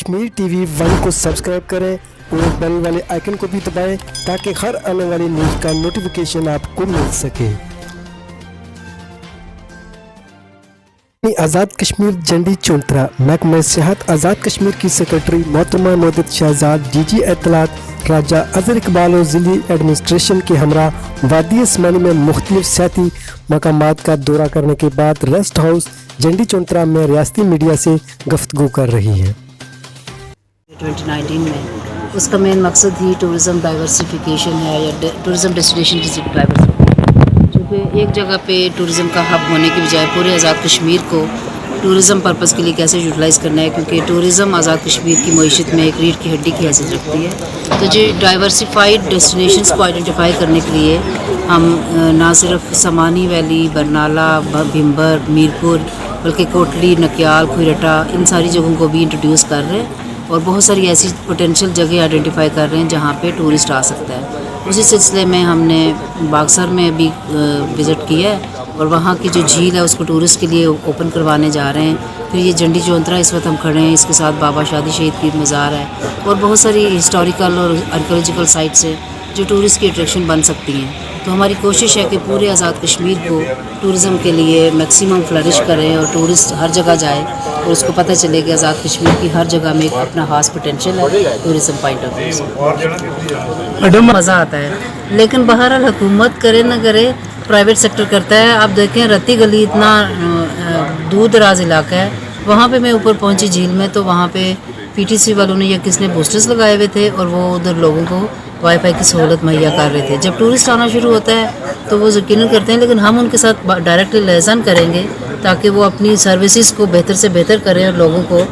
Kashmir TV 1 को subscribe करें और बेल वाले आइकन को भी दबाएं ताकि हर आने वाली न्यूज़ का नोटिफिकेशन आपको मिल सके। आज़ाद कश्मीर जंडी चौंतरा महकमा सेहत आज़ाद कश्मीर की सेक्रेटरी मोहतरमा मौदद शहजाद डीजी एतलात राजा अजहर इकबाल और ज़िली एडमिनिस्ट्रेशन के हमरा वादी अस्मानी में मुख्तलिफ सियाती मकामात का दौरा करने के बाद रेस्ट हाउस जंडी चौंतरा में रियासती मीडिया से गुफ्तगू कर रही है। 2019 में उसका मेन मकसद ही टूरिज़म डाइवर्सिफिकेशन है या टूरिज़म डेस्टिनेशन की डाइवर्सिफिकेशन, चूँकि एक जगह पे टूरिज़म का हब होने की बजाय पूरे आज़ाद कश्मीर को टूरिज़म पर्पज़ के लिए कैसे यूटिलाइज़ करना है, क्योंकि टूरिज़म आज़ाद कश्मीर की मईशत में एक रीढ़ की हड्डी की हैसियत रखती है। तो जो डाइवर्सिफाइड डेस्टिनेशंस को आइडेंटिफाई करने के लिए हम ना सिर्फ समानी वैली, बरनाला, भिम्बर, मीरपुर, बल्कि कोटली, नकियाल, खुरटा, इन सारी जगहों को भी इंट्रोड्यूस कर रहे हैं और बहुत सारी ऐसी पोटेंशियल जगह आइडेंटिफाई कर रहे हैं जहाँ पे टूरिस्ट आ सकता है। उसी सिलसिले में हमने बागसर में भी विज़िट किया है और वहाँ की जो झील है उसको टूरिस्ट के लिए ओपन करवाने जा रहे हैं। फिर ये जंडी चौंतरा इस वक्त हम खड़े हैं, इसके साथ बाबा शादी शहीद की मज़ार है और बहुत सारी हिस्टोरिकल और आर्कियोलॉजिकल साइट्स है जो टूरिस्ट की अट्रैक्शन बन सकती हैं। तो हमारी कोशिश है कि पूरे आज़ाद कश्मीर को टूरिज़म के लिए मैक्सिमम फ्लरिश करें और टूरिस्ट हर जगह जाए और उसको पता चले कि आज़ाद कश्मीर की हर जगह में एक अपना खास पोटेंशियल है टूरिज़म पॉइंट ऑफ व्यू से। मज़ा आता है, लेकिन बहरहाल हुकूमत करे ना करे, प्राइवेट सेक्टर करता है। आप देखें रत्ती गली इतना दूर दराज इलाका है, वहाँ पे मैं ऊपर पहुँची झील में तो वहाँ पे पीटीसी वालों ने या किसने बूस्टर्स लगाए हुए थे और वो उधर लोगों को वाईफाई की सहूलत मुहैया कर रहे थे। जब टूरिस्ट आना शुरू होता है तो वो यकीनन करते हैं, लेकिन हम उनके साथ डायरेक्टली लिएज़न करेंगे ताकि वो अपनी सर्विसेज को बेहतर से बेहतर करें और लोगों को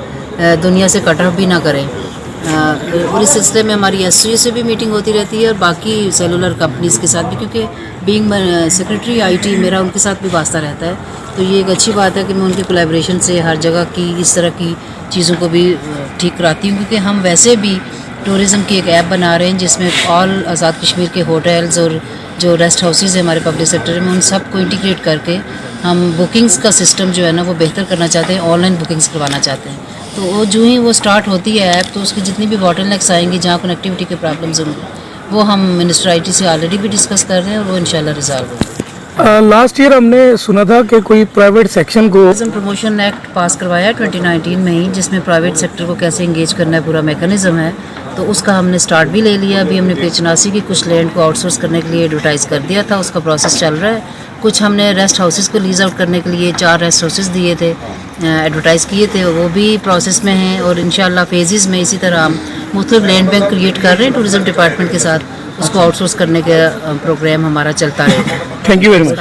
दुनिया से कट ऑफ भी ना करें। और इस सिलसिले में हमारी एससीओ से भी मीटिंग होती रहती है और बाकी सेलुलर कंपनीज़ के साथ भी, क्योंकि बीइंग सेक्रेटरी आईटी मेरा उनके साथ भी वास्ता रहता है। तो ये एक अच्छी बात है कि मैं उनके कोलैबोरेशन से हर जगह की इस तरह की चीज़ों को भी ठीक कराती हूँ, क्योंकि हम वैसे भी टूरिज़म की एक ऐप बना रहे हैं जिसमें ऑल आज़ाद कश्मीर के होटल्स और जो रेस्ट हाउसेज़ है हमारे पब्लिक सेक्टर में, उन सब को इंटीग्रेट करके हम बुकिंग्स का सिस्टम जो है ना वो बेहतर करना चाहते हैं, ऑनलाइन बुकिंग्स करवाना चाहते हैं। तो वो जो ही वो स्टार्ट होती है ऐप तो उसकी जितनी भी बॉटलनेक्स आएंगी, जहाँ कनेक्टिविटी के प्रॉब्लम्स होंगे, वो हम मिनिस्टर आईटी से ऑलरेडी भी डिस्कस कर रहे हैं और वो इंशाल्लाह रिजॉल्व होगा। लास्ट ईयर हमने सुना था कि कोई प्राइवेट सेक्शन को टूरिज्म प्रमोशन एक्ट पास करवाया 2019 में ही, जिसमें प्राइवेट सेक्टर को कैसे इंगेज करना है पूरा मैकेनिज्म है। तो उसका हमने स्टार्ट भी ले लिया। अभी हमने पेचनासी की कुछ लैंड को आउटसोर्स करने के लिए एडवर्टाइज़ कर दिया था, उसका प्रोसेस चल रहा है। कुछ हमने रेस्ट हाउसेस को लीज आउट करने के लिए 4 रेस्ट हाउसेस दिए थे, एडवर्टाइज़ किए थे, वो भी प्रोसेस में हैं और इंशाल्लाह फेजेस में इसी तरह हम मुख्तलिफ लैंड बैंक क्रिएट कर रहे हैं टूरिज्म डिपार्टमेंट के साथ, उसको आउटसोर्स करने का प्रोग्राम हमारा चलता रहेगा। Thank you very much.